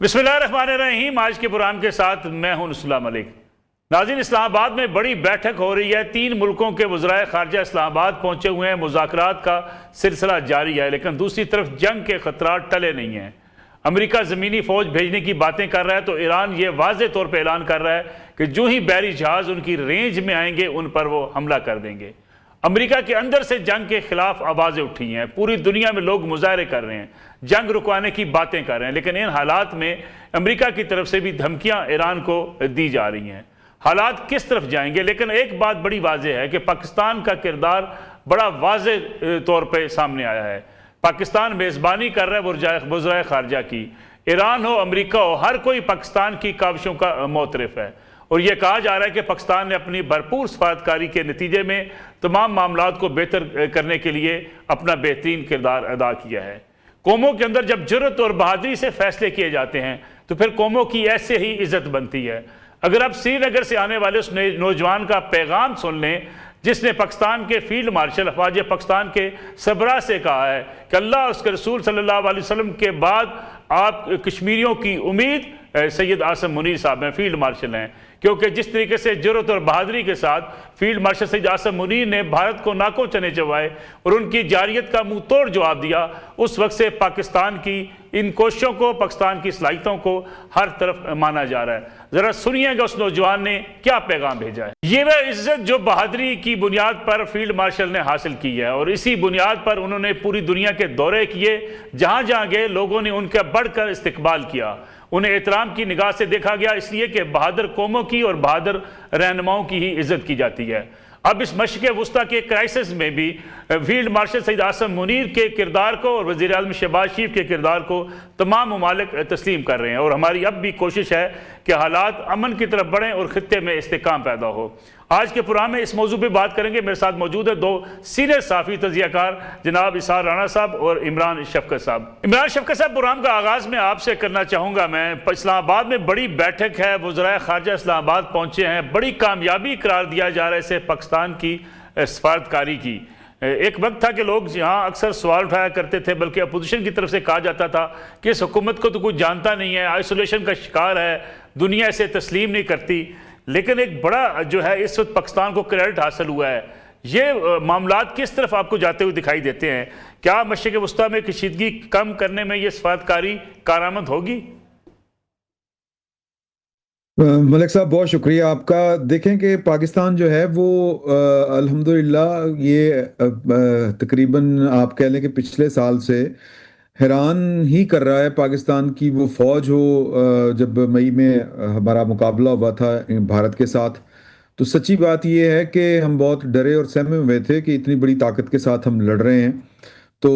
बिस्मिल्लाहिर्रहमानिर्रहीम। आज के प्रोग्राम के साथ मैं हूं नुसुल्लाह मलिक। नाज़रीन, इस्लामाबाद में बड़ी बैठक हो रही है। 3 मुल्कों के वज़राए ख़ारजा इस्लामाबाद पहुंचे हुए हैं। मुज़ाकरात का सिलसिला जारी है, लेकिन दूसरी तरफ जंग के ख़तरात टले नहीं हैं। अमेरिका ज़मीनी फ़ौज भेजने की बातें कर रहा है तो ईरान ये वाज़े तौर पर ऐलान कर रहा है कि जो ही बहरी जहाज़ उनकी रेंज में आएंगे उन पर वो हमला कर देंगे। अमेरिका के अंदर से जंग के खिलाफ आवाज़ें उठी हैं। पूरी दुनिया में लोग मुजाहरे कर रहे हैं, जंग रुकवाने की बातें कर रहे हैं, लेकिन इन हालात में अमेरिका की तरफ से भी धमकियां ईरान को दी जा रही हैं। हालात किस तरफ जाएंगे, लेकिन एक बात बड़ी वाज़ेह है कि पाकिस्तान का किरदार बड़ा वाज़ेह तौर पर सामने आया है। पाकिस्तान मेज़बानी कर रहा है वज़राए ख़ारजा की। ईरान हो, अमेरिका हो, हर कोई पाकिस्तान की काविशों का मोतरफ है और यह कहा जा रहा है कि पाकिस्तान ने अपनी भरपूर सफारतकारी के नतीजे में तमाम मामलात को बेहतर करने के लिए अपना बेहतरीन किरदार अदा किया है। कौमों के अंदर जब जुर्रत और बहादुरी से फैसले किए जाते हैं तो फिर कौमों की ऐसे ही इज्जत बनती है। अगर आप श्रीनगर से आने वाले उस नौजवान का पैगाम सुन लें जिसने पाकिस्तान के फील्ड मार्शल अफवाज पाकिस्तान के सबरा से कहा है कि अल्लाह उसके रसूल सल्लल्लाहु अलैहि वसल्लम के बाद आप कश्मीरियों की उम्मीद सैयद आसम मुनीर साहब हैं, फील्ड मार्शल हैं। क्योंकि जिस तरीके से जुर्रत और बहादुरी के साथ फील्ड मार्शल सैयद आसम मुनीर ने भारत को नाकों चने चबाए और उनकी जारियत का मुंह तोड़ जवाब दिया, उस वक्त से पाकिस्तान की इन कोशिशों को, पाकिस्तान की सलाहियतों को हर तरफ माना जा रहा है। ज़रा सुनिएगा उस नौजवान ने क्या पैगाम भेजा है। ये वह इज्जत जो बहादुरी की बुनियाद पर फील्ड मार्शल ने हासिल की है और इसी बुनियाद पर उन्होंने पूरी दुनिया के दौरे किए। जहाँ जहाँ गए लोगों ने उनका बढ़कर इस्तकबाल किया, उन्हें एहतराम की निगाह से देखा गया, इसलिए कि बहादुर कौमों की और बहादुर रहनुमाओं की ही इज्जत की जाती है। अब इस मशक़ वुस्ता के क्राइसिस में भी फील्ड मार्शल सैयद आसम मुनीर के किरदार को और वज़ीर आज़म शहबाज शरीफ के किरदार को तमाम ममालिक तस्लीम कर रहे हैं और हमारी अब भी कोशिश है कि हालात अमन की तरफ बढ़ें और ख़ित्ते में इस्तेहकाम पैदा हो। आज के प्रोग्राम में इस मौजू पर बात करेंगे। मेरे साथ मौजूद है 2 सीनियर साफ़ी तजियाकार, जनाब इसार राणा साहब और इमरान शफकत साहब। इमरान शफकत साहब, प्रोग्राम का आगाज़ में आपसे करना चाहूँगा। मैं इस्लामाबाद में बड़ी बैठक है, वज़राए ख़ारजा इस्लामाबाद पहुँचे हैं, बड़ी कामयाबी करार दिया जा रहा है इसे पाकिस्तान की सफारतकारी की। एक वक्त था कि लोग यहाँ अक्सर सवाल उठाया करते थे, बल्कि अपोजिशन की तरफ से कहा जाता था कि इस हुकूमत को तो कोई जानता नहीं है, आइसोलेशन का शिकार है, दुनिया इसे तस्लीम नहीं करती। लेकिन एक बड़ा जो है इस वक्त पाकिस्तान को क्रेडिट हासिल हुआ है। ये मामलात किस तरफ आपको जाते हुए दिखाई देते हैं? क्या मशरिक़ वस्ता में कशीदगी कम करने में ये सफारतकारी कारआमद होगी? मलिक साहब, बहुत शुक्रिया आपका। देखें कि पाकिस्तान जो है वो अल्हम्दुलिल्लाह ये तकरीबन आप कह लें कि पिछले साल से हैरान ही कर रहा है। पाकिस्तान की वो फ़ौज हो, जब मई में हमारा मुकाबला हुआ था भारत के साथ, तो सच्ची बात ये है कि हम बहुत डरे और सहमे हुए थे कि इतनी बड़ी ताकत के साथ हम लड़ रहे हैं, तो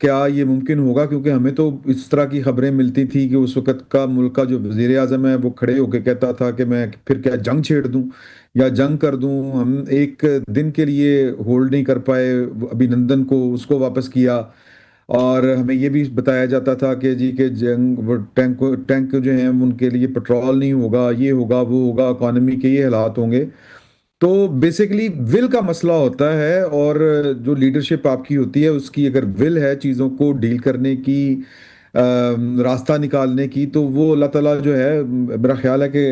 क्या ये मुमकिन होगा? क्योंकि हमें तो इस तरह की खबरें मिलती थी कि उस वक़्त का मुल्क का जो वज़ीर आज़म है वो खड़े होकर कहता था कि मैं फिर क्या जंग छेड़ दूं या जंग कर दूं। हम एक दिन के लिए होल्ड नहीं कर पाए अभिनंदन को, उसको वापस किया। और हमें ये भी बताया जाता था कि जी के जंग वो टैंक जो हैं उनके लिए पेट्रोल नहीं होगा, ये होगा, वो होगा, इकॉनमी के ये हालात होंगे। तो बेसिकली विल का मसला होता है और जो लीडरशिप आपकी होती है उसकी अगर विल है चीज़ों को डील करने की, रास्ता निकालने की, तो वो अल्लाह ताला जो है, मेरा ख्याल है कि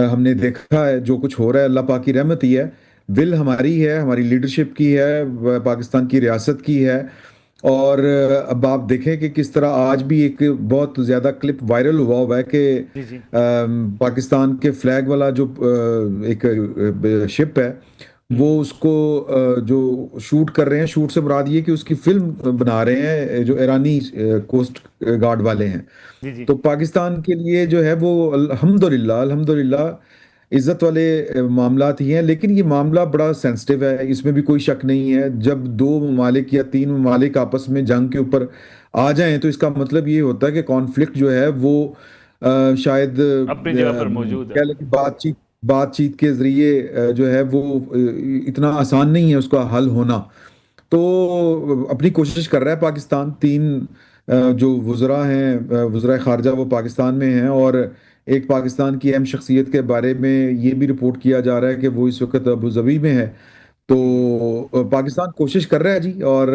हमने देखा है जो कुछ हो रहा है अल्लाह पाक की रहमत ही है। विल हमारी है, हमारी लीडरशिप की है, पाकिस्तान की रियासत की है। और अब आप देखें कि किस तरह आज भी एक बहुत ज़्यादा क्लिप वायरल हुआ है कि पाकिस्तान के फ्लैग वाला जो एक शिप है वो उसको जो शूट कर रहे हैं, शूट से मुराद ये कि उसकी फिल्म बना रहे हैं जो ईरानी कोस्ट गार्ड वाले हैं। तो पाकिस्तान के लिए जो है वो अल्हम्दुलिल्लाह इज्जत वाले मामलात ही हैं, लेकिन ये मामला बड़ा सेंसिटिव है, इसमें भी कोई शक नहीं है। जब 2 ममालिक या 3 ममालिक आपस में जंग के ऊपर आ जाएं तो इसका मतलब ये होता है कि कॉन्फ्लिक्ट जो है वो शायद अपनी जगह पर मौजूद है। बातचीत के जरिए जो है वो इतना आसान नहीं है उसका हल होना। तो अपनी कोशिश कर रहा है पाकिस्तान। 3 जो वज़रा हैं, वज़रा ख़ारजा, वो पाकिस्तान में हैं और एक पाकिस्तान की अहम शख्सियत के बारे में ये भी रिपोर्ट किया जा रहा है कि वो इस वक्त अबू धाबी में है। तो पाकिस्तान कोशिश कर रहा है जी, और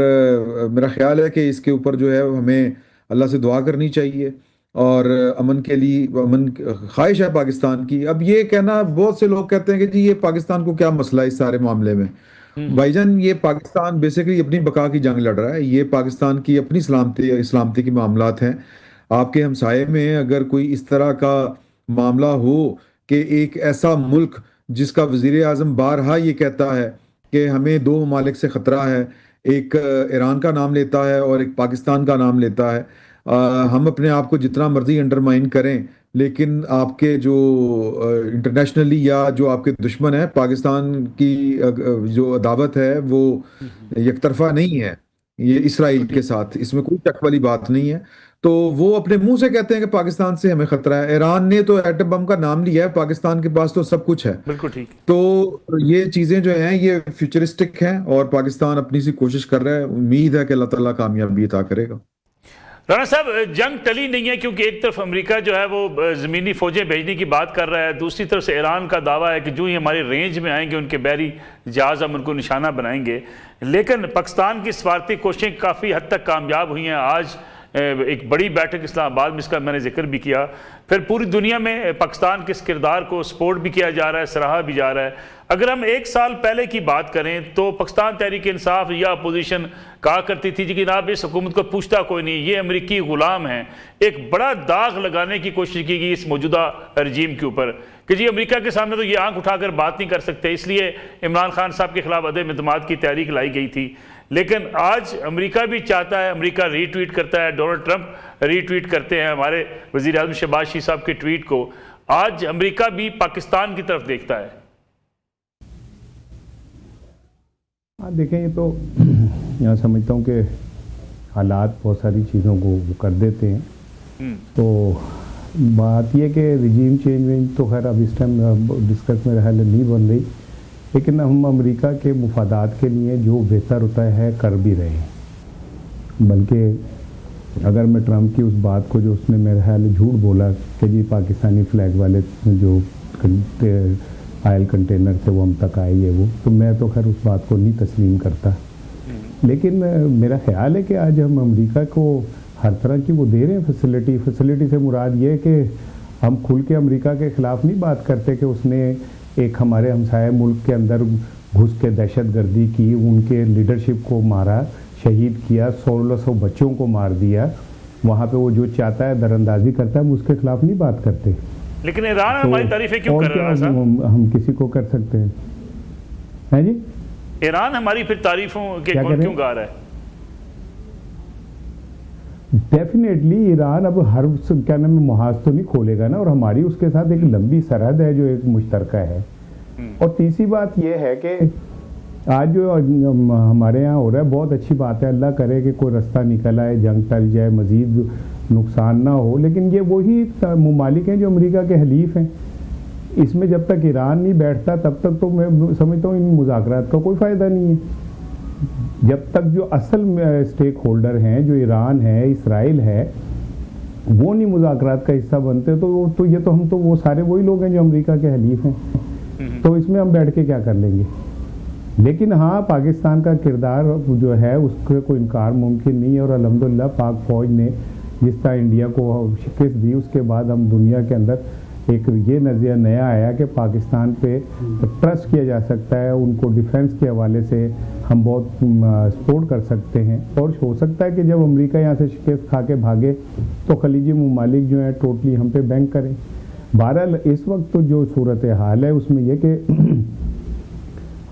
मेरा ख्याल है कि इसके ऊपर जो है हमें अल्लाह से दुआ करनी चाहिए और अमन के लिए अमन ख्वाहिश है पाकिस्तान की। अब ये कहना, बहुत से लोग कहते हैं कि जी ये पाकिस्तान को क्या मसला है इस सारे मामले में। भाईजान, ये पाकिस्तान बेसिकली अपनी बका की जंग लड़ रहा है। ये पाकिस्तान की अपनी सलामती की मामलात हैं। आपके हमसाये में अगर कोई इस तरह का मामला हो कि एक ऐसा मुल्क जिसका वजीर आजम बारहा ये कहता है कि हमें दो ममालिक से ख़तरा है, एक ईरान का नाम लेता है और एक पाकिस्तान का नाम लेता है। हम अपने आप को जितना मर्जी अंडरमाइन करें, लेकिन आपके जो इंटरनेशनली या जो आपके दुश्मन है पाकिस्तान की जो अदावत है वो एक तरफा नहीं है। ये इसराइल के साथ इसमें कोई शक वाली बात नहीं है। तो वो अपने मुंह से कहते हैं कि पाकिस्तान से हमें खतरा है। ईरान ने तो एटम बम का नाम लिया है, पाकिस्तान के पास तो सब कुछ है। बिल्कुल ठीक। तो ये चीजें जो हैं ये फ्यूचरिस्टिक हैं और पाकिस्तान अपनी सी कोशिश कर रहा है। उम्मीद है कि अल्लाह ताला कामयाबी अता करेगा। राणा साहब, जंग टली नहीं है, क्योंकि एक तरफ अमेरिका जो है वो ज़मीनी फ़ौजें भेजने की बात कर रहा है, दूसरी तरफ से ईरान का दावा है कि जो ही हमारे रेंज में आएंगे उनके बहरी जहाज़ हम उनको निशाना बनाएंगे। लेकिन पाकिस्तान की सफारती कोशिशें काफ़ी हद तक कामयाब हुई हैं। आज एक बड़ी बैठक इस्लामाबाद में, इसका मैंने जिक्र भी किया। फिर पूरी दुनिया में पाकिस्तान के इस किरदार को सपोर्ट भी किया जा रहा है, सराहा भी जा रहा है। अगर हम एक साल पहले की बात करें तो पाकिस्तान तहरीक इंसाफ या अपोजिशन कहा करती थी कि जनाब इस हुकूमत को पूछता कोई नहीं, ये अमरीकी गुलाम हैं। एक बड़ा दाग लगाने की कोशिश की गई इस मौजूदा रजीम के ऊपर कि जी अमेरिका के सामने तो ये आंख उठाकर बात नहीं कर सकते, इसलिए इमरान खान साहब के खिलाफ अदम एतमाद की तहरीक लाई गई थी। लेकिन आज अमेरिका भी चाहता है, अमेरिका रीट्वीट करता है, डोनाल्ड ट्रंप रीट्वीट करते हैं हमारे वज़ीर आज़म शहबाज शरीफ साहब के ट्वीट को। आज अमेरिका भी पाकिस्तान की तरफ देखता है। हाँ देखें, ये तो यहाँ समझता हूँ कि हालात बहुत सारी चीज़ों को वो कर देते हैं। तो बात ये कि रिजीम चेंज तो खैर अब इस टाइम डिस्कस में रहल नहीं बन रही, लेकिन हम अमेरिका के मुफादात के लिए जो बेहतर होता है कर भी रहे हैं। बल्कि अगर मैं ट्रंप की उस बात को, जो उसने मेरे ख्याल झूठ बोला कि जी पाकिस्तानी फ्लैग वाले जो आयल कंटेनर से वो हम तक आए ये वो, तो मैं तो खैर उस बात को नहीं तस्लीम करता। लेकिन मेरा ख्याल है कि आज हम अमेरिका को हर तरह की वो दे रहे हैं फैसिलिटी से मुराद ये है कि हम खुल के अमेरिका के ख़िलाफ़ नहीं बात करते कि उसने एक हमारे हमसाया मुल्क के अंदर घुस के दहशतगर्दी की, उनके लीडरशिप को मारा, शहीद किया, 1600 बच्चों को मार दिया। वहाँ पे वो जो चाहता है दरअंदाजी करता है, हम उसके खिलाफ नहीं बात करते। लेकिन ईरान हमारी तारीफें क्यों कर रहा है साहब? हम किसी को कर सकते हैं, हैं जी? ईरान हमारी फिर तारीफों के क्यों गा रहा है? डेफिनेटली ईरान अब हर क्या नाम है मुहाज तो नहीं खोलेगा ना, और हमारी उसके साथ एक लंबी सरहद है जो एक मुश्तरका है। और तीसरी बात यह है कि आज जो हमारे यहाँ हो रहा है बहुत अच्छी बात है, अल्लाह करे कि कोई रास्ता निकल आए, जंग टल जाए, मजीद नुकसान ना हो। लेकिन ये वही ममालिक हैं जो अमेरिका के हलीफ हैं। इसमें जब तक ईरान नहीं बैठता तब तक तो मैं समझता हूँ इन मुज़ाकरात का कोई फ़ायदा नहीं है। जब तक जो असल स्टेक होल्डर हैं, जो ईरान है, इसराइल है, वो नहीं मुज़ाकरात का हिस्सा बनते तो ये तो हम तो वो सारे वही लोग हैं जो अमेरिका के हलीफ हैं। तो इसमें हम बैठ के क्या कर लेंगे? लेकिन हाँ, पाकिस्तान का किरदार जो है उसके कोई इनकार मुमकिन नहीं है। और अल्हम्दुलिल्लाह पाक फ़ौज ने जिस तरह इंडिया को शिकस्त दी, उसके बाद हम दुनिया के अंदर एक ये नज़रिया नया आया कि पाकिस्तान पे ट्रस्ट किया जा सकता है, उनको डिफेंस के हवाले से हम बहुत सपोर्ट कर सकते हैं। और हो सकता है कि जब अमेरिका यहाँ से शिकस्त खा के भागे तो खलीजी ममालिक जो है टोटली हम पे बैंक करें। बहरहाल इस वक्त तो जो सूरत हाल है उसमें यह कि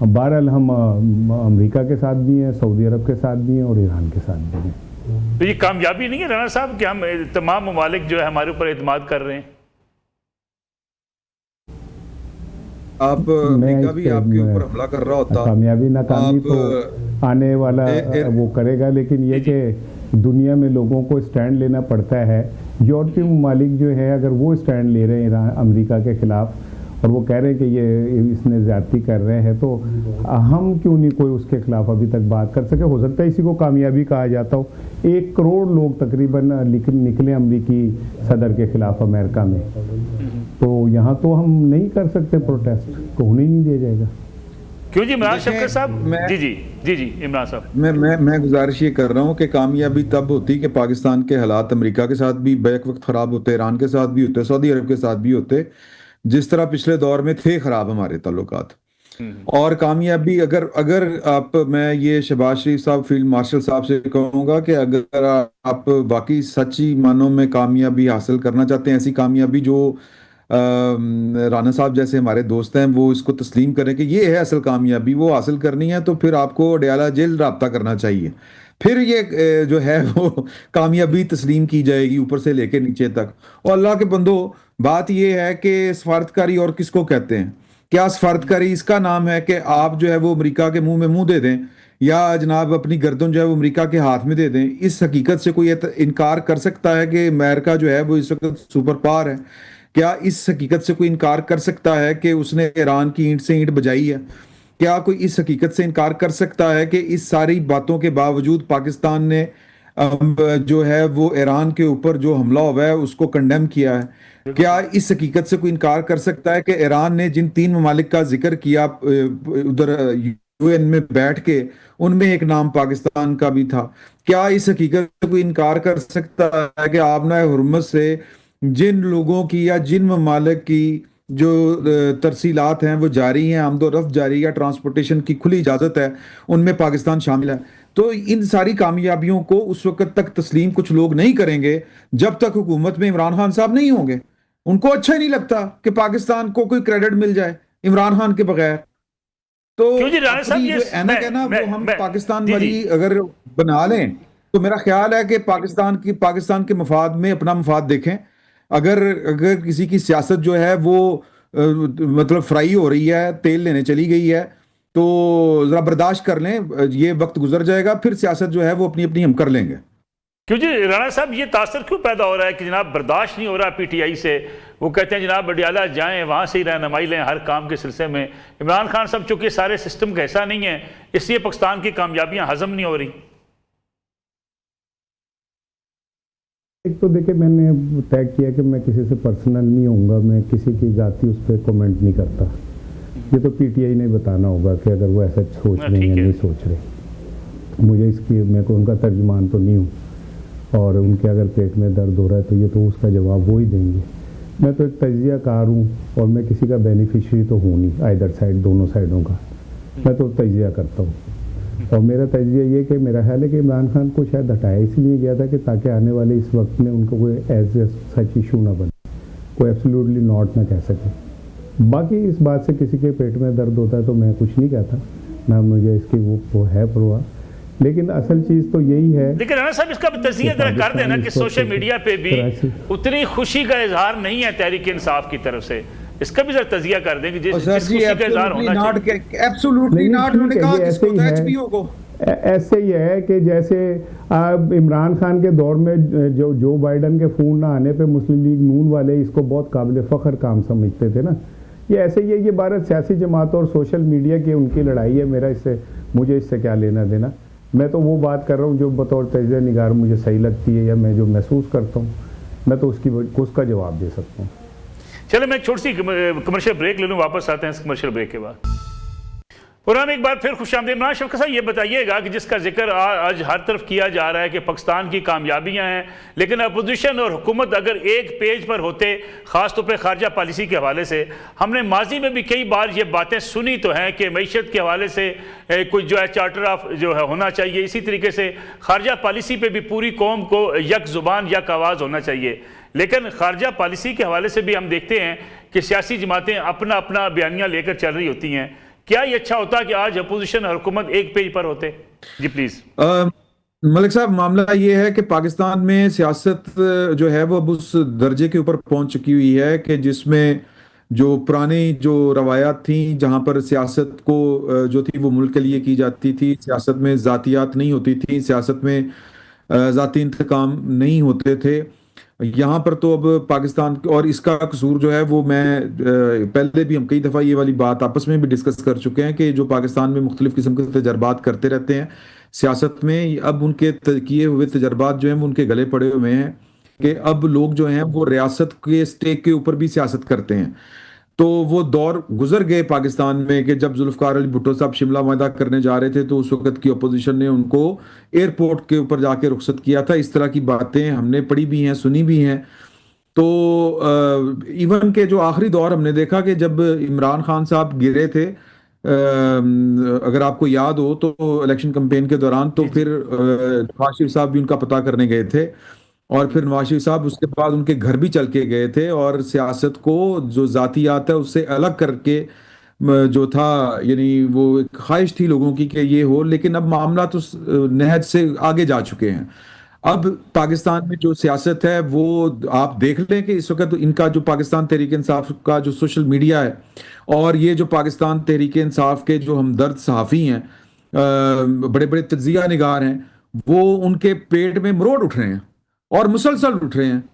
बहरहाल हम अमेरिका के साथ भी हैं, सऊदी अरब के साथ भी हैं और ईरान के साथ भी हैं। तो ये कामयाबी नहीं है राणा साहब कि हम तमाम ममालिक जो है हमारे ऊपर एतमाद कर रहे हैं? आप अमेरिका भी आपके ऊपर हमला कर रहा होता, कामयाबी नाकामी तो आने वाला वो करेगा। लेकिन ये कि दुनिया में लोगों को स्टैंड लेना पड़ता है। यूरोपीय ममालिक जो है अगर वो स्टैंड ले रहे हैं अमेरिका के खिलाफ और वो कह रहे हैं कि ये इसने ज़्यादती कर रहे हैं, तो हम क्यों नहीं कोई उसके खिलाफ अभी तक बात कर सके? हो सकता है इसी को कामयाबी कहा जाता हो। 1 करोड़ लोग तकरीबन निकले अमेरिकी सदर के खिलाफ अमेरिका में, तो यहाँ तो हम नहीं कर सकते प्रोटेस्ट, तो होने ही नहीं दिया जाएगा। क्यों जी इमरान देखें, शफकत साहब? मैं जी जी जी जी इमरान साहब। मैं गुजारिश ये कर रहा हूँ कि कामयाबी तब होती कि पाकिस्तान के हालात अमेरिका के साथ भी बैक वक्त खराब होते, ईरान के साथ भी होते, सऊदी अरब के साथ भी होते, जिस तरह पिछले दौर में थे खराब हमारे ताल्लुकात। और कामयाबी अगर अगर आप मैं ये शहबाज शरीफ साहब फील्ड मार्शल साहब से कहूँगा कि अगर आप वाकई सच्ची मानों में कामयाबी हासिल करना चाहते हैं, ऐसी कामयाबी जो राना साहब जैसे हमारे दोस्त हैं वो इसको तस्लीम करें कि ये है असल कामयाबी, वो हासिल करनी है, तो फिर आपको अडयाला जेल राब्ता करना चाहिए। फिर ये जो है वो कामयाबी तस्लीम की जाएगी ऊपर से लेकर नीचे तक। और अल्लाह के बंदो, बात ये है कि सफारतकारी और किसको कहते हैं? क्या सफारतकारी इसका नाम है कि आप जो है वो अमेरिका के मुंह में मुंह दे दें, या जनाब अपनी गर्दन जो है वो अमेरिका के हाथ में दे दें? इस हकीकत से कोई इनकार कर सकता है कि अमेरिका जो है वो इस वक्त सुपर पावर है? क्या इस हकीकत से कोई इनकार कर सकता है कि उसने ईरान की ईंट से ईंट बजाई है? क्या कोई इस हकीकत से इनकार कर सकता है कि इस सारी बातों के बावजूद पाकिस्तान ने जो है वो ईरान के ऊपर जो हमला हुआ है उसको कंडेम किया है? क्या इस हकीकत से कोई इनकार कर सकता है कि ईरान ने जिन 3 ममालिक का जिक्र किया उधर यूएन में बैठ के, उनमें एक नाम पाकिस्तान का भी था? क्या इस हकीकत से कोई इनकार कर सकता है कि आबना हुर्मत से जिन लोगों की या जिन ममालिक की जो तरसीलात हैं वो जारी हैं, आमदोरफ्त जारी है, ट्रांसपोर्टेशन की खुली इजाज़त है, उनमें पाकिस्तान शामिल है? तो इन सारी कामयाबियों को उस वक्त तक तस्लीम कुछ लोग नहीं करेंगे जब तक हुकूमत में इमरान खान साहब नहीं होंगे। उनको अच्छा ही नहीं लगता कि पाकिस्तान को कोई क्रेडिट मिल जाए इमरान खान के बगैर। तो क्यों जी राणा साहब, अपनी ये जो एनक है ना वो हम पाकिस्तान जी जी वाली अगर बना लें तो मेरा ख्याल है कि पाकिस्तान के मफाद में अपना मफाद देखें। अगर अगर किसी की सियासत जो है वो मतलब फ्राई हो रही है, तेल लेने चली गई है, तो जरा बर्दाश्त कर लें, ये वक्त गुजर जाएगा, फिर सियासत जो है वो अपनी अपनी हम कर लेंगे। क्यों जी राणा साहब, ये तासर क्यों पैदा हो रहा है कि जनाब बर्दाश्त नहीं हो रहा पीटीआई से? वो कहते हैं जनाब अडयाला जाएं, वहाँ से ही रहनुमाई लें हर काम के सिलसिले में। इमरान खान साहब चूंकि सारे सिस्टम का हिस्सा नहीं है, इसलिए पाकिस्तान की कामयाबियां हजम नहीं हो रही। एक तो देखिए, मैंने तय किया कि मैं किसी से पर्सनल नहीं होऊंगा, मैं किसी की जाति उस पर कमेंट नहीं करता। ये तो पीटीआई ने बताना होगा कि अगर वो ऐसा सोच रहे हैं या नहीं सोच रहे। मुझे इसकी, मैं को उनका तर्जुमान तो नहीं हूँ, और उनके अगर पेट में दर्द हो रहा है तो ये तो उसका जवाब वो ही देंगे। मैं तो एक तजियाकार हूँ और मैं किसी का बेनिफिशरी तो हूँ नहीं, आइदर साइड, दोनों साइडों का। मैं तो तजिया करता हूँ, और मेरा तजिया ये कि मेरा ख्याल है कि इमरान खान को शायद हटाया इसलिए गया था कि ताकि आने वाले इस वक्त में उनको कोई एज ए सच इशू ना बने, कोई एब्सोल्युटली नॉट ना कह सके। बाकी इस बात से किसी के पेट में दर्द होता है तो मैं कुछ नहीं कहता, ना मुझे इसकी वो है परवाह। लेकिन असल चीज़ तो यही है। लेकिन राणा साहब, इसका भी तज़किया जरा कर देना कि सोशल मीडिया पे भी उतनी खुशी का इजहार नहीं है तहरीक इंसाफ की तरफ से। इसका भी जरा तजिया कर देंगे जिस खुशी का इजहार होना चाहिए। एब्सोल्युटली नॉट, उन्होंने कहा कि इसको तो एचपीओ को ऐसे ही है कि जैसे इमरान खान के दौर में जो बाइडन के फ़ोन ना आने पे मुस्लिम लीग नून वाले इसको बहुत काबिल फ़ख्र काम समझते थे ना, ये ऐसे ही है। ये भारत सियासी जमातों और सोशल मीडिया की उनकी लड़ाई है। मुझे इससे क्या लेना देना। मैं तो वो बात कर रहा हूँ जो बतौर तजिया निगार मुझे सही लगती है या मैं जो महसूस करता हूँ, मैं तो उसका जवाब दे सकता हूँ। चलो मैं एक छोटी सी कमर्शियल ब्रेक ले लूँ, वापस आते हैं इस कमर्शियल ब्रेक के बाद। पुराना एक बार फिर खुशामदीद। इमरान शफकत साहब, ये बताइएगा कि जिसका जिक्र आज हर तरफ किया जा रहा है कि पाकिस्तान की कामयाबियां हैं, लेकिन अपोजिशन और हुकूमत अगर एक पेज पर होते, ख़ासतौर पर खारजा पॉलिसी के हवाले से, हमने माजी में भी कई बार ये बातें सुनी तो हैं कि मीशत के हवाले से कुछ जो है चार्टर ऑफ जो है होना चाहिए, इसी तरीके से खारजा पॉलिसी पर भी पूरी कौम को यक ज़ुबान यक आवाज़ होना चाहिए। लेकिन खारजा पॉलिसी के हवाले से भी हम देखते हैं कि सियासी जमातें अपना अपना बयानियाँ लेकर चल रही होती हैं। क्या ये अच्छा होता कि आज अपोजिशन और हुकूमत एक पेज पर होते? जी प्लीज। मलिक साहब, मामला ये है कि पाकिस्तान में सियासत जो है वो अब उस दर्जे के ऊपर पहुंच चुकी हुई है कि जिसमें जो पुरानी जो रवायात थी, जहां पर सियासत को जो थी वो मुल्क के लिए की जाती थी, सियासत में जातियात नहीं होती थी, सियासत में जाती इंतकाम नहीं होते थे, यहाँ पर तो अब पाकिस्तान, और इसका कसूर जो है वो मैं पहले भी हम कई दफ़ा ये वाली बात आपस में भी डिस्कस कर चुके हैं कि जो पाकिस्तान में मुख्तलिफ किस्म के तजर्बात करते रहते हैं सियासत में, अब उनके किए हुए तजर्बात जो हैं वो उनके गले पड़े हुए हैं कि अब लोग जो हैं वो रियासत के स्टेक के ऊपर भी सियासत करते हैं। तो वो दौर गुजर गए पाकिस्तान में कि जब जुल्फकार अली भुट्टो साहब शिमला वायदा करने जा रहे थे तो उस वक्त की अपोजिशन ने उनको एयरपोर्ट के ऊपर जाके रुखसत किया था। इस तरह की बातें हमने पढ़ी भी हैं, सुनी भी हैं। तो इवन के जो आखिरी दौर हमने देखा कि जब इमरान खान साहब गिरे थे, अगर आपको याद हो तो इलेक्शन कैंपेन के दौरान, तो फिर नवाज शरीफ साहब भी उनका पता करने गए थे और फिर नवाज शरीफ साहब उसके बाद उनके घर भी चल के गए थे और सियासत को जो जातियात है उससे अलग करके जो था, यानी वो एक ख्वाहिश थी लोगों की कि ये हो, लेकिन अब मामला तो नहज से आगे जा चुके हैं। अब पाकिस्तान में जो सियासत है वो आप देख लें कि इस वक्त इनका जो पाकिस्तान तहरीक इंसाफ का जो सोशल मीडिया है और ये जो पाकिस्तान तहरीक इंसाफ के जो हमदर्द सहाफ़ी हैं, बड़े बड़े तज्जिया निगार हैं, वो उनके पेट में मरोड़ उठ रहे हैं और मुसलसल उठ रहे हैं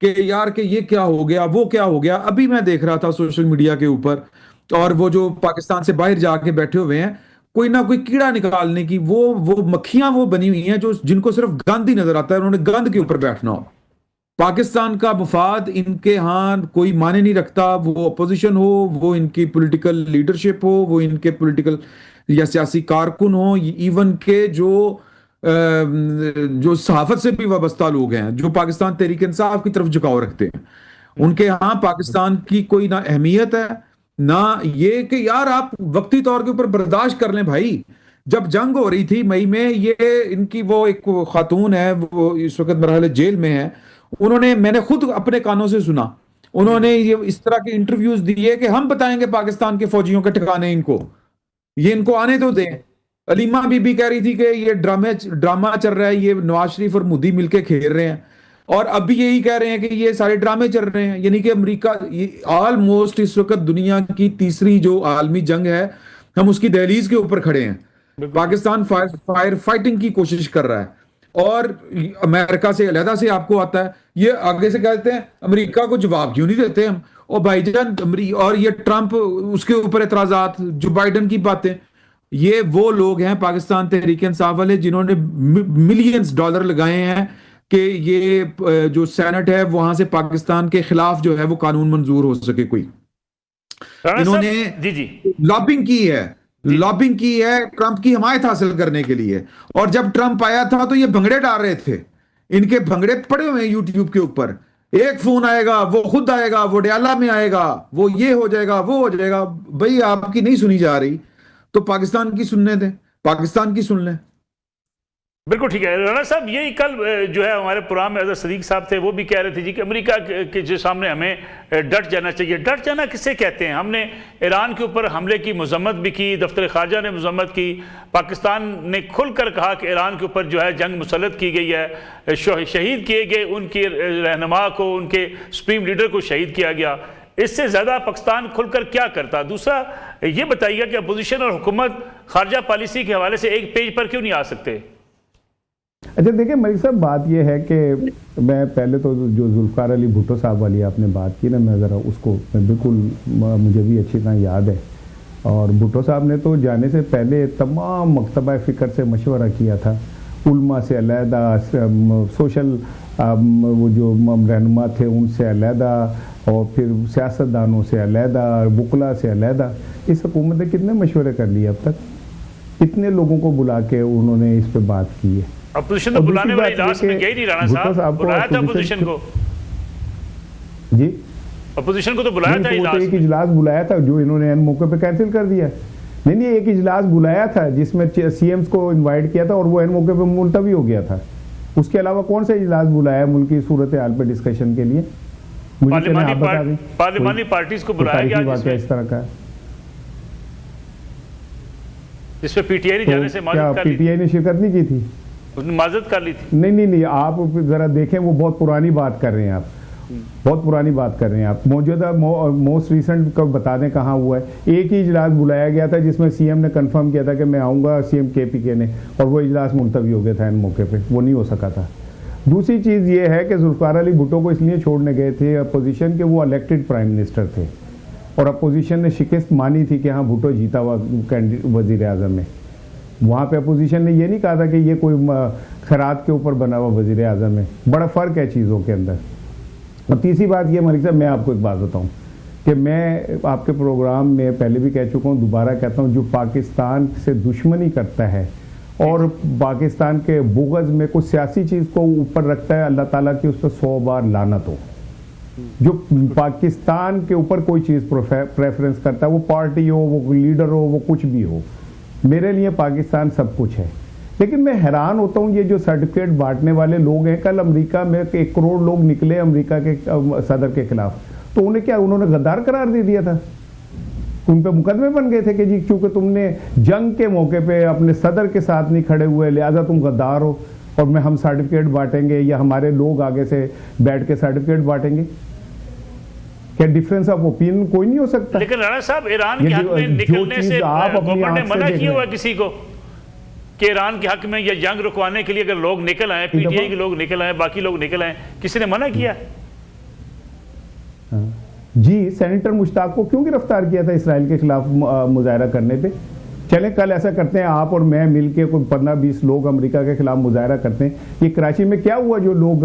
कि यार कि ये क्या हो गया, वो क्या हो गया। अभी मैं देख रहा था सोशल मीडिया के ऊपर, और वो जो पाकिस्तान से बाहर जाके बैठे हुए हैं, कोई ना कोई कीड़ा निकालने की वो मक्खियां वो बनी हुई हैं जो जिनको सिर्फ गंद ही नजर आता है, उन्होंने गंद के ऊपर बैठना हो। पाकिस्तान का मुफाद इनके यहाँ कोई माने नहीं रखता, वो अपोजिशन हो, वो इनकी पॉलिटिकल लीडरशिप हो, वो इनके पॉलिटिकल या सियासी कारकुन हो, इवन के जो सहाफत से भी वाबस्ता लोग हैं जो पाकिस्तान तहरीक इंसाफ की तरफ झुकाव रखते हैं, उनके यहाँ पाकिस्तान की कोई ना अहमियत है ना ये कि यार आप वक्ती तौर के ऊपर बर्दाश्त कर लें भाई। जब जंग हो रही थी मई में, ये इनकी वो एक खातून है, वो इस वक्त मेरे ख्याल जेल में है, उन्होंने, मैंने खुद अपने कानों से सुना, उन्होंने ये इस तरह के इंटरव्यूज दिए कि हम बताएंगे पाकिस्तान के फौजियों के ठिकाने, इनको आने तो दें। अलीमा बीबी कह रही थी कि ये ड्रामा चल रहा है, ये नवाज शरीफ और मोदी मिलके खेल रहे हैं, और अब भी यही कह रहे हैं कि ये सारे ड्रामे चल रहे हैं। यानी कि अमेरिका ऑलमोस्ट इस वक्त दुनिया की तीसरी जो आलमी जंग है, हम उसकी दहलीज के ऊपर खड़े हैं। पाकिस्तान फायर फाइटिंग की कोशिश कर रहा है और अमेरिका से अलहदा से आपको आता है। ये आगे से कहते हैं अमेरिका को जवाब क्यों नहीं देते हम, और भाईजान और ये ट्रंप उसके ऊपर एतराजात, जो बाइडन की बातें, ये वो लोग हैं पाकिस्तान तहरीक इंसाफ वाले जिन्होंने मिलियंस डॉलर लगाए हैं कि ये जो सेनेट है वहां से पाकिस्तान के खिलाफ जो है वो कानून मंजूर हो सके। कोई इन्होंने लॉबिंग की है ट्रंप की हिमायत हासिल करने के लिए, और जब ट्रंप आया था तो ये भंगड़े डाल रहे थे, इनके भंगड़े पड़े हुए हैं यूट्यूब के ऊपर, एक फोन आएगा, वो खुद आएगा, वो डयाला में आएगा, वो ये हो जाएगा, वो हो जाएगा। भाई आपकी नहीं सुनी जा रही तो पाकिस्तान की सुनने दें, पाकिस्तान की सुन लें। बिल्कुल ठीक है राणा साहब। यही कल जो है हमारे प्रोग्राम में अजहर सदीक साहब थे, वो भी कह रहे थे जी कि अमेरिका के जो सामने हमें डट जाना चाहिए। डट जाना किसे कहते हैं? हमने ईरान के ऊपर हमले की मजम्मत भी की, दफ्तर खारजा ने मजम्मत की, पाकिस्तान ने खुलकर कहा कि ईरान के ऊपर जो है जंग मुसल्लत की गई है, शहीद किए गए उनके रहनुमा को, उनके सुप्रीम लीडर को शहीद किया गया। इससे ज़्यादा पाकिस्तान खुलकर क्या करता? दूसरा ये बताइएगा कि अपोजिशन और हुकूमत खारजा पॉलिसी के हवाले से एक पेज पर क्यों नहीं आ सकते? अच्छा देखिए मलिक साहब, बात यह है कि मैं पहले तो जो जुल्फकार अली भुट्टो साहब वाली आपने बात की ना, मैं ज़रा उसको बिल्कुल मुझे भी अच्छी तरह याद है। और भुट्टो साहब ने तो जाने से पहले तमाम मकतबा फ़िक्र से मशवरा किया था, उल्मा से अलहदा, सोशल वो जो रहनुमा थे उनसे अलहदा, और फिर सियासतदानों से अलहदा, वकला से अलहदा। इस हुकूमत ने कितने मशवरे कर लिए अब तक, कितने लोगों को बुला के उन्होंने इस पर बात की है। अपोजिशन तो बुलाने वाली लास्ट में गई नहीं राणा साहब, बुलाया था अपोजिशन को जी, अपोजिशन को तो बुलाया था, एक इजलास बुलाया था जो इन्होंने मौके पे कैंसिल कर दिया। नहीं, एक इजलास बुलाया था जिसमें सीएम्स को इनवाइट किया था और वो एन मौके पे मुलतवी हो गया था। उसके अलावा कौन सा इजलास बुलाया मुल्क की सूरत हाल पे डिस्कशन के लिए? पार्लिमानी पार्टीज को बुलाया गया इस तरह का, जिसपे पीटीआई ने जाने से पीटीआई ने शिरकत नहीं की थी, उसने माजरत कर ली थी। नहीं, आप जरा देखें, वो बहुत पुरानी बात कर रहे हैं आप, बहुत पुरानी बात कर रहे हैं आप। मौजूदा मोस्ट रिसेंट कब बता दें कहाँ हुआ है? एक ही इजलास बुलाया गया था जिसमें सीएम ने कंफर्म किया था कि मैं आऊँगा, सीएम केपीके ने, और वो इजलास मुलतवी हो गया था इन मौके पे, वो नहीं हो सका था। दूसरी चीज़ ये है कि जुल्फकार अली भुट्टो को इसलिए छोड़ने गए थे अपोजिशन के, वो इलेक्टेड प्राइम मिनिस्टर थे और अपोजिशन ने शिकस्त मानी थी कि हाँ भुट्टो जीता हुआ वज़ीर आज़म है। वहाँ पे अपोजिशन ने ये नहीं कहा था कि ये कोई खैरात के ऊपर बना हुआ वज़ीर आज़म है। बड़ा फ़र्क है चीज़ों के अंदर। और तीसरी बात ये मलिक साहब, मैं आपको एक बात बताऊँ, कि मैं आपके प्रोग्राम में पहले भी कह चुका हूँ, दोबारा कहता हूँ, जो पाकिस्तान से दुश्मनी करता है और पाकिस्तान के बुग़्ज़ में कुछ सियासी चीज़ को ऊपर रखता है, अल्लाह ताला की उस पर 100 बार लानत हो। जो पाकिस्तान के ऊपर कोई चीज़ प्रेफरेंस करता है, वो पार्टी हो, वो लीडर हो, वो कुछ भी हो, मेरे लिए पाकिस्तान सब कुछ है। लेकिन मैं हैरान होता हूँ, ये जो सर्टिफिकेट बांटने वाले लोग हैं, कल अमेरिका में 1 करोड़ लोग निकले अमेरिका के सदर के खिलाफ, तो उन्हें क्या, उन्होंने गद्दार करार दे दिया था? उन पे मुकदमे बन गए थे कि जी क्योंकि तुमने जंग के मौके पे अपने सदर के साथ नहीं खड़े हुए, लिहाजा तुम गद्दार हो और हम सर्टिफिकेट बांटेंगे या हमारे लोग आगे से बैठ के सर्टिफिकेट बांटेंगे। क्या डिफरेंस ऑफ ओपिनियन कोई नहीं हो सकता? लेकिन राणा साहब, ईरान के हक में निकलने से गवर्नमेंट ने मना किया हुआ किसी को कि ईरान के हक में या जंग रुकवाने के लिए अगर लोग निकल आए, पीटीआई के लोग निकल आए, बाकी लोग निकल आए, किसी ने मना किया? जी, सेनेटर मुश्ताक को क्यों गिरफ्तार किया था इसराइल के खिलाफ मुजाहरा करने पे? चलें कल ऐसा करते हैं, आप और मैं मिलके कोई 15-20 लोग अमेरिका के खिलाफ मुजाहरा करते हैं। ये कराची में क्या हुआ जो लोग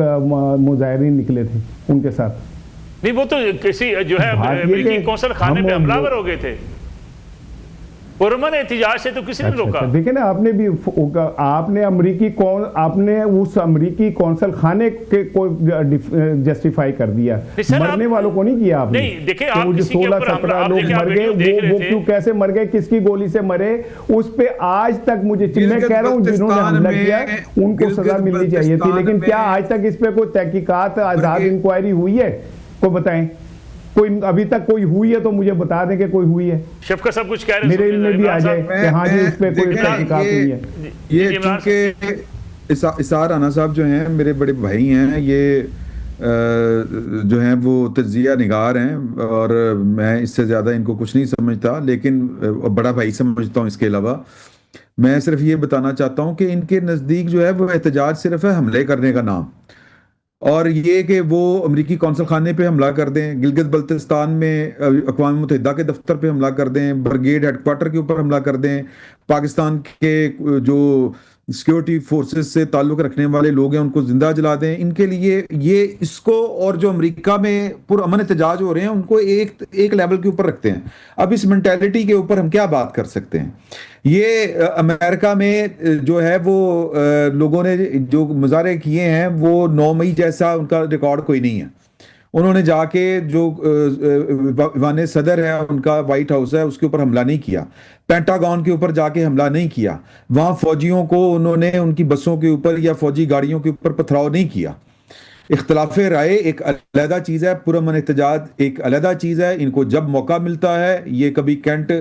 मुजाहरीन निकले थे उनके साथ? नहीं, वो तो किसी जो है अमेरिकी कौंसल खाने पे हमलावर हो गए थे, पुरअमन एहतिजाज से तो किसी ने रोका। देखिए ना, आपने उस अमेरिकी कौंसल खाने के को जस्टिफाई कर दिया, मरने वालों को नहीं किया आपने। नहीं, देखिए आप किसी के 16-17 लोग मर गए, वो क्यों, कैसे मर गए, किसकी गोली से मरे, उस पे आज तक मुझे, मैं कह रहा हूँ जिन्होंने हमला किया उनको सजा मिलनी चाहिए थी, लेकिन क्या आज तक इस पे कोई तहकीकात, आजाद इंक्वायरी हुई है? कोई बताएं, कोई अभी तक कोई हुई है तो मुझे बता दें कि कोई हुई है। शफकत सब कुछ कह रहे हैं, मेरे इल्म में भी आ जाए कि हाँ जी उस पे कोई तहकीकात हुई है। ये चूंकि इसार राना साहब जो हैं मेरे बड़े भाई हैं, ये जो हैं वो तज्जिया निगार हैं और मैं इससे ज़्यादा इनको कुछ नहीं समझता, लेकिन बड़ा भाई समझता हूँ। इसके अलावा मैं सिर्फ ये बताना चाहता हूँ कि इनके नज़दीक जो है वो एहतजाज सिर्फ है हमले करने का नाम, और ये कि वो अमेरिकी कौंसल खाने पे हमला कर दें, गिलगित बल्तिस्तान में अक़वाम मुत्तहिदा के दफ्तर पे हमला कर दें, ब्रिगेड हेडक्वार्टर के ऊपर हमला कर दें, पाकिस्तान के जो सिक्योरिटी फोर्सेस से ताल्लुक़ रखने वाले लोग हैं उनको जिंदा जला दें। इनके लिए ये इसको और जो अमेरिका में पुरअमन एहतजाज हो रहे हैं उनको एक लेवल के ऊपर रखते हैं। अब इस मेंटालिटी के ऊपर हम क्या बात कर सकते हैं? ये अमेरिका में जो है वो लोगों ने जो मुजाहरे किए हैं वो 9 मई जैसा उनका रिकॉर्ड कोई नहीं है। उन्होंने जाके जो ईवान सदर है उनका वाइट हाउस है उसके ऊपर हमला नहीं किया, पेंटागन के ऊपर जाके हमला नहीं किया, वहाँ फौजियों को उन्होंने उनकी बसों के ऊपर या फौजी गाड़ियों के ऊपर पथराव नहीं किया। इख्तलाफ राय एक अलहदा चीज़ है, पुरअमन एहतजाज एक अलहदा चीज़ है। इनको जब मौका मिलता है ये कभी कैंट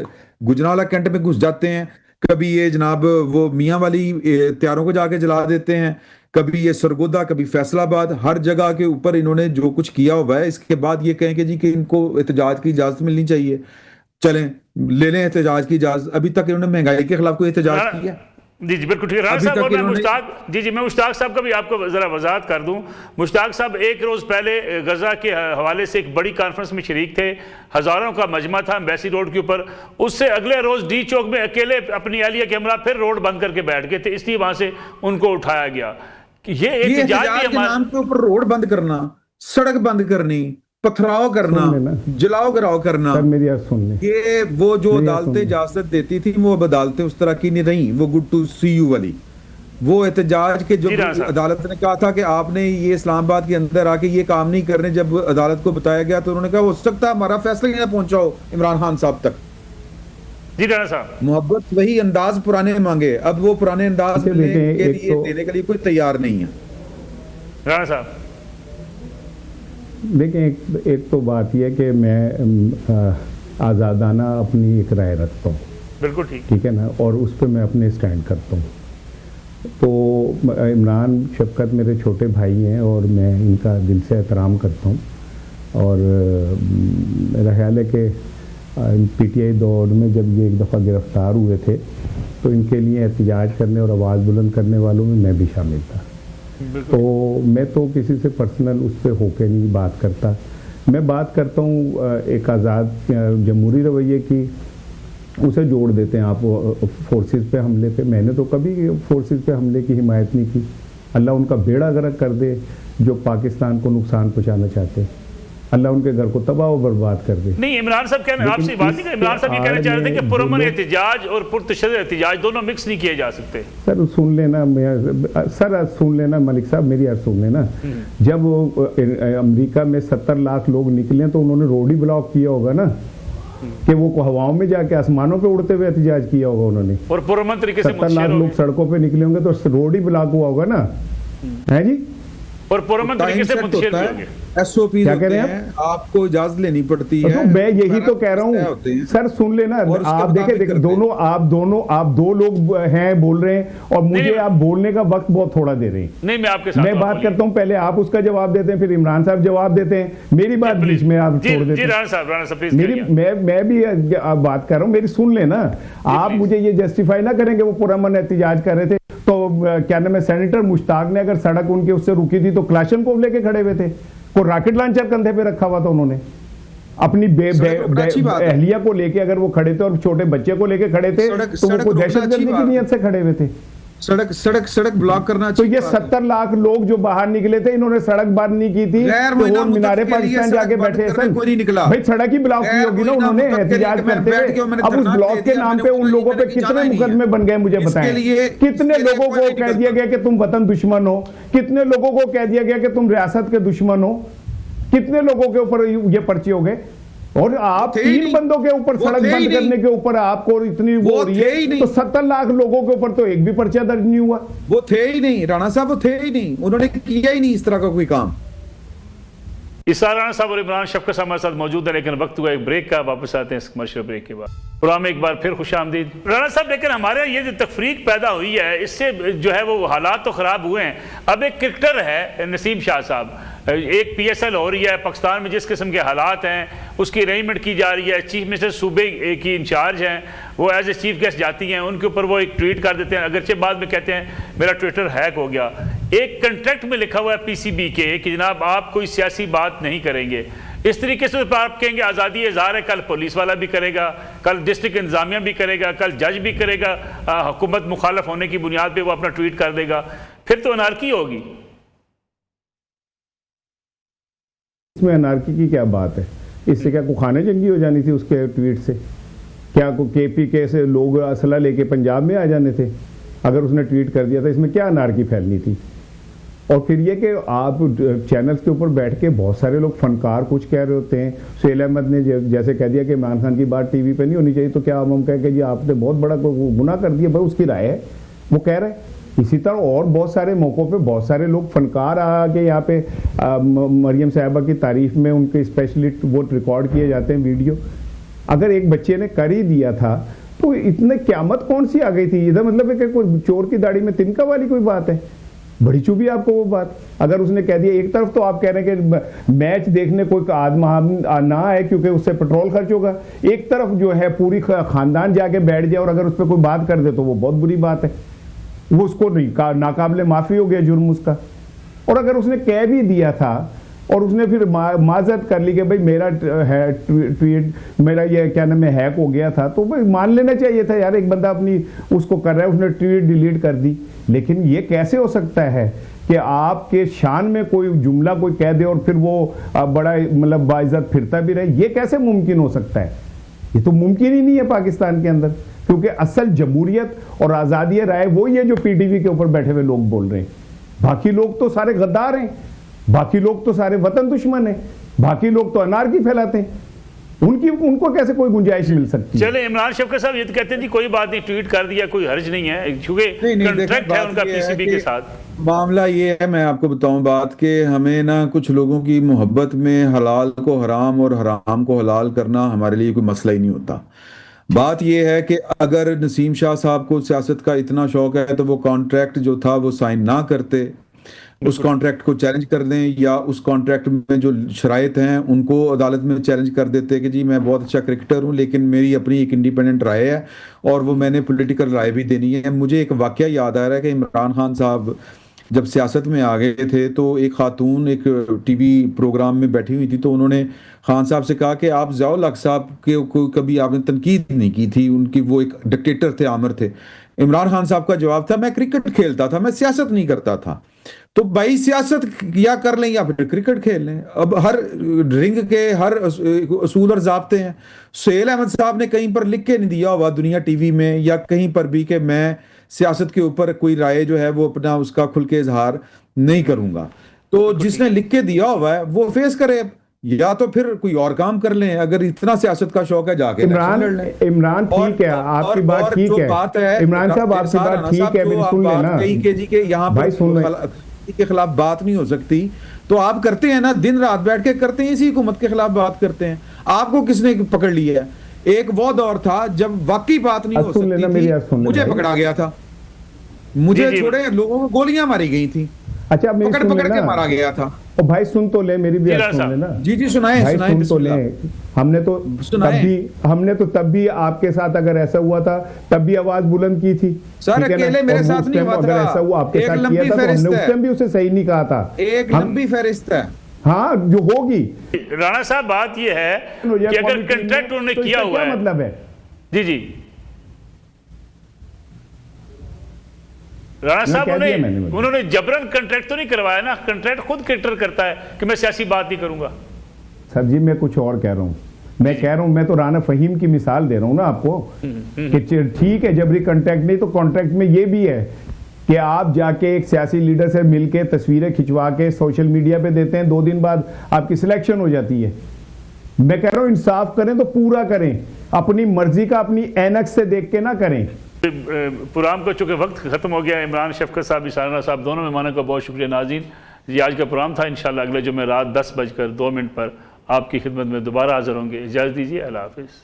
गुजरांवाला कैंट में घुस जाते हैं, कभी ये जनाब वो मियाँ वाली त्यारों को जाके जला देते हैं, कभी ये सरगोदा, कभी फैसलाबाद, हर जगह के ऊपर इन्होंने जो कुछ किया हुआ है। इसके बाद ये कहें कि जी कि इनको एहतजाज की इजाज़त मिलनी चाहिए, चलें ले लें एहतजाज की इजाज़त। अभी तक इन्होंने महंगाई के खिलाफ कोई एहतजाज किया? जी जी बिल्कुल ठीक है राणा साहब। और मैं मुश्ताक जी मैं मुश्ताक साहब का भी आपको ज़रा वजाहत कर दूं। मुश्ताक साहब एक रोज़ पहले गज़ा के हवाले से एक बड़ी कॉन्फ्रेंस में शरीक थे, हज़ारों का मजमा था एम्बेसी रोड के ऊपर। उससे अगले रोज़ डी चौक में अकेले अपनी एहलिया के हमरा फिर रोड बंद करके बैठ गए थे, इसलिए वहाँ से उनको उठाया गया। ये एहतजाज के नाम के ऊपर रोड बंद करना, सड़क बंद करनी, पथराव करना, जलाओ गिराव करना, मेरी बात सुन ले। ये वो जो अदालतें इजाजत देती थी वो अब अदालतें उस तरह की नहीं रही, वो गुड टू सी यू वाली। वो एहतजाज के जो अदालत ने कहा था कि आपने ये इस्लामाबाद के अंदर आके ये काम नहीं करने, जब अदालत को बताया गया तो उन्होंने कहा हो सकता है हमारा फैसला ही ना पहुंचाओ इमरान खान साहब तक। जी राणा साहब, मोहब्बत वही अंदाज पुराने मांगे, अब वो पुराने अंदाज देने के लिए कोई तैयार नहीं है। राणा साहब देखिए, एक तो बात यह कि मैं आज़ादाना अपनी एक राय रखता हूँ, बिल्कुल ठीक है ना, और उस पर मैं अपने स्टैंड करता हूँ। तो इमरान शफकत मेरे छोटे भाई हैं और मैं इनका दिल से एहतराम करता हूँ। और मेरा ख्याल है कि पीटीआई दौड़ में जब ये एक दफ़ा गिरफ़्तार हुए थे तो इनके लिए एहतजाज करने और आवाज़ बुलंद करने वालों में मैं भी शामिल था। तो मैं तो किसी से पर्सनल उस पर होके नहीं बात करता, मैं बात करता हूँ एक आज़ाद जमहूरी रवैये की। उसे जोड़ देते हैं आप फोर्सेस पे हमले पे। मैंने तो कभी फोर्सेस पे हमले की हिमायत नहीं की। अल्लाह उनका बेड़ा गर्क कर दे जो पाकिस्तान को नुकसान पहुँचाना चाहते। अल्लाह उनके घर को तबाह और बर्बाद कर दे। नहीं, इमरान साहब कहना, लेकिन आपसे बात नहीं कर, इमरान साहब ये कहना चाह रहे थे कि पुरअमन जो एहतिजाज और पुरतशद्दुद एहतिजाज दोनों मिक्स नहीं किए जा सकते। सर सुन लेना, सर सुन लेना मलिक साहब, मेरी अर्ज सुन लेना। जब अमेरिका में 70 लाख लोग निकले तो उन्होंने रोड ही ब्लॉक किया होगा ना, कि वो हवाओं में जाके आसमानों पे उड़ते हुए एहतिजाज किया होगा उन्होंने। और पुरअमन तरीके से 70 लाख लोग सड़कों पे निकले होंगे तो रोड ही ब्लॉक हुआ होगा ना, है जी। और पुरअमन तरीके से मुतशिर भी होंगे। एसओपी क्या कह रहे हैं, आपको इजाजत लेनी पड़ती है। तो मैं यही तो कह रहा हूँ सर, सुन लेना। आप देखे दोनों, आप दो लोग हैं बोल रहे हैं और मुझे आप बोलने का वक्त बहुत थोड़ा दे रहे हैं। नहीं, मैं आपके साथ मैं बात करता हूँ, पहले आप उसका जवाब देते हैं, फिर इमरान साहब जवाब देते हैं, मेरी बात बीच में आप छोड़ देते हैं। राणा साहब प्लीज। मेरी मैं भी बात कर रहा हूँ, मेरी सुन लेना। आप मुझे ये जस्टिफाई ना करेंगे वो पुरअमन एहतिजाज कर रहे थे तो क्या नाम है, सेनेटर मुश्ताक ने अगर सड़क उनके उससे रुकी थी तो क्लाशनकोव लेके खड़े हुए थे, को रॉकेट लॉन्चर कंधे पे रखा हुआ था उन्होंने, अपनी अहलिया को लेके अगर वो खड़े थे और छोटे बच्चे को लेके खड़े थे तो वो दहशतगर्दी की नीयत से खड़े हुए थे। सड़क ब्लॉक करना तो ये 70 लाख लोग जो बाहर निकले थे, इन्होंने सड़क बंद नहीं की थी तो मीनारे पाकिस्तान जाके बैठे हैं। कोई नहीं निकला भाई, सड़क ही ब्लॉक की होगी ना उन्होंने एहतिजाज करते हुए। अब उस ब्लॉक के नाम पे उन लोगों पे कितने मुकदमे बन गए मुझे बताएं। कितने लोगों को कह दिया गया कि तुम वतन दुश्मन हो, कितने लोगों को कह दिया गया कि तुम रियासत के दुश्मन हो, कितने लोगों के ऊपर ये पर्चे हो गए। और आप 3 बंदों के ऊपर सड़क बंद करने के ऊपर आपको इतनी वो हो रही है, तो 70 लाख लोगों के ऊपर तो एक भी पर्चा दर्ज नहीं हुआ। वो थे ही नहीं राणा साहब, वो थे ही नहीं, उन्होंने किया ही नहीं इस तरह का कोई काम। इसार राणा साहब और इमरान शफकत साहब हमारे साथ मौजूद है, लेकिन वक्त हुआ एक ब्रेक का। वापस आते हैं इस कमर्शियल ब्रेक के बाद। प्रोग्राम में एक बार फिर खुशामदीद राणा साहब। लेकिन हमारे ये जो तफरीक पैदा हुई है, इससे जो है वो हालात तो ख़राब हुए हैं। अब एक क्रिकेटर है नसीम शाह साहब, एक PSL हो रही है पाकिस्तान में, जिस किस्म के हालात हैं उसकी अरेंजमेंट की जा रही है। चीफ मिनिस्टर सूबे की इंचार्ज हैं, वो एज ए चीफ गेस्ट जाती हैं, उनके ऊपर वो एक ट्वीट कर देते हैं, अगरचे बाद में कहते हैं मेरा ट्विटर हैक हो गया। एक कंट्रैक्ट में लिखा हुआ है PCB के कि जनाब आप कोई सियासी बात नहीं करेंगे। इस तरीके से तो आप कहेंगे आज़ादी इज़हार है, कल पुलिस वाला भी करेगा, कल डिस्ट्रिक्ट इंतजामिया भी करेगा, कल जज भी करेगा, हुकूमत मुखालफ होने की बुनियाद पर वो अपना ट्वीट कर देगा, फिर तो अनारकी होगी। इसमें अनारकी की क्या बात है? इससे क्या को खाने जंगी हो जानी थी उसके ट्वीट से? क्या को KPK से लोग असला लेके पंजाब में आ जाने थे अगर उसने ट्वीट कर दिया था? इसमें क्या अनारकी फैलनी थी? और फिर ये कि आप चैनल्स के ऊपर बैठ के बहुत सारे लोग फनकार कुछ कह रहे होते हैं। सुहेल अहमद ने जैसे कह दिया कि इमरान खान की बात टीवी पे नहीं होनी चाहिए, तो क्या हम कहें कि जी आपने बहुत बड़ा गुनाह कर दिया? भाई उसकी राय है, वो कह रहे हैं। इसी तरह और बहुत सारे मौक़ों पे बहुत सारे लोग फनकार आके यहाँ पे मरियम साहिबा की तारीफ में उनके स्पेशली वो रिकॉर्ड किए जाते हैं वीडियो। अगर एक बच्चे ने कर ही दिया था तो इतने क़यामत कौन सी आ गई थी? इधर मतलब है कि कोई चोर की दाढ़ी में तिनका वाली कोई बात है? बड़ी चुभी आपको वो बात। अगर उसने कह दिया, एक तरफ तो आप कह रहे हैं कि मैच देखने कोई आदमी ना आए क्योंकि उससे पेट्रोल खर्च होगा, एक तरफ जो है पूरी खानदान जाके बैठ जाए और अगर उस पर कोई बात कर दे तो वो बहुत बुरी बात है, वो उसको नाकाबिले माफ़ी हो गया जुर्म उसका। और अगर उसने कह भी दिया था और उसने फिर माजरत कर ली कि भाई मेरा है ट्वीट, मेरा ये क्या नाम है हैक हो गया था, तो भाई मान लेना चाहिए था यार, एक बंदा अपनी उसको कर रहा है, उसने ट्वीट डिलीट कर दी। लेकिन ये कैसे हो सकता है कि आपके शान में कोई जुमला कोई कह दे और फिर वो बड़ा मतलब बाइज्जत फिरता भी रहे? ये कैसे मुमकिन हो सकता है? ये तो मुमकिन ही नहीं है पाकिस्तान के अंदर, क्योंकि असल जमहूरियत और आज़ादी राय वही है जो PTV के ऊपर बैठे हुए लोग बोल रहे हैं। बाकी लोग तो सारे गद्दार हैं, बाकी लोग तो सारे वतन दुश्मन हैं, बाकी लोग तो अनारकी फैलाते हैं। उनको कैसे कोई गुंजाइश मिल सकती है? चले इमरान शफकत साहब ये तो कहते हैं जी कोई बात नहीं, ट्वीट कर दिया, कोई हर्ज नहीं है, क्योंकि कॉन्ट्रैक्ट है उनका PCB के साथ। मामला ये है, मैं आपको बताऊं बात के हमें ना कुछ लोगों की मोहब्बत में हलाल को हराम और हराम को हलाल करना हमारे लिए कोई मसला ही नहीं होता। बात यह है कि अगर नसीम शाह साहब को सियासत का इतना शौक है तो वो कॉन्ट्रैक्ट जो था वो साइन ना करते, उस कॉन्ट्रैक्ट को चैलेंज कर दें, या उस कॉन्ट्रैक्ट में जो शराइत हैं उनको अदालत में चैलेंज कर देते कि जी मैं बहुत अच्छा क्रिकेटर हूं लेकिन मेरी अपनी एक इंडिपेंडेंट राय है और वो मैंने पॉलिटिकल राय भी देनी है। मुझे एक वाकया याद आ रहा है कि इमरान खान साहब जब सियासत में आ गए थे तो एक खातून एक TV प्रोग्राम में बैठी हुई थी, तो उन्होंने खान साहब से कहा कि आप ज़ियाउल हक साहब के को कभी आपने तनकीद नहीं की थी, उनकी वो एक डिक्टेटर थे, आमिर थे। इमरान खान साहब का जवाब था मैं क्रिकेट खेलता था, मैं सियासत नहीं करता था। तो भाई सियासत या कर लें या फिर क्रिकेट खेल लें। अब हर रिंग के हर असूल और ज़ाब्ते हैं। सुहेल अहमद साहब ने कहीं पर लिख के नहीं दिया हुआ दुनिया टीवी में या कहीं पर भी कि मैं सियासत के ऊपर कोई राय जो है वो अपना उसका खुल के इजहार नहीं करूंगा। तो जिसने लिख के दिया हुआ है वो फेस करे, या तो फिर कोई और काम कर लें। अगर इतना सियासत का शौक है जाके इमरान इलेक्शन लड़ लें। इमरान ठीक है, आपकी बात ठीक है इमरान साहब, आपकी बात ठीक है, मेरी सुन लेना कहीं के जी के यहाँ भाई, सुन के खिलाफ बात नहीं हो सकती तो आप करते हैं ना, दिन रात बैठ के करते हैं, इसी हुकूमत के खिलाफ बात करते हैं। आपको किसने पकड़ लिया है? एक वो दौर था जब वाकई बात नहीं हो सकती थी, मुझे पकड़ा गया था, मुझे छोड़े लोगों को गोलियां मारी गई थी, अच्छा पकड़ के मारा गया था। ओ भाई सुन तो ले, मेरी भी सुन लेना। जी सुनाए भाई, सुन तो ले। हमने तो तब भी आपके साथ अगर ऐसा हुआ था तब भी आवाज बुलंद की थी सर। अकेले मेरे साथ नहीं हुआ था, अगर ऐसा हुआ आपके साथ किया था तो हमने उस टाइम भी उसे सही नहीं कहा था। एक लंबी फहरिस्त है, हाँ, जो होगी। राणा साहब बात ये है कि अगर कंट्रैक्ट उन्होंने किया हुआ है, मतलब है जी राणा साहब उन्होंने जबरन कंट्रैक्ट तो नहीं करवाया ना, कंट्रैक्ट खुद कैटर करता है कि मैं सियासी बात नहीं करूंगा। सर जी मैं कुछ और कह रहा हूं, मैं कह रहा हूं, मैं तो राना फहीम की मिसाल दे रहा हूं ना आपको कि ठीक है जबरी कॉन्ट्रैक्ट नहीं, तो कॉन्ट्रैक्ट में ये भी है कि आप जाके एक सियासी लीडर से मिलके तस्वीरें खिंचवा के सोशल मीडिया पे देते हैं, 2 दिन बाद आपकी सिलेक्शन हो जाती है। मैं कह रहा हूं इंसाफ करें तो पूरा करें, अपनी मर्जी का अपनी ऐनक से देख के ना करें। प्रोग्राम का चूंकि वक्त खत्म हो गया, इमरान शफकत साहब, इशारा साहब, दोनों मेहमानों का बहुत शुक्रिया। नाज़रीन, ये आज का प्रोग्राम था। इंशाल्लाह अगले जुम्मे रात 10:02 पर आपकी खिदमत में दोबारा हाजिर होंगे। इजाज़त दीजिए, अल्लाह हाफ़िज़।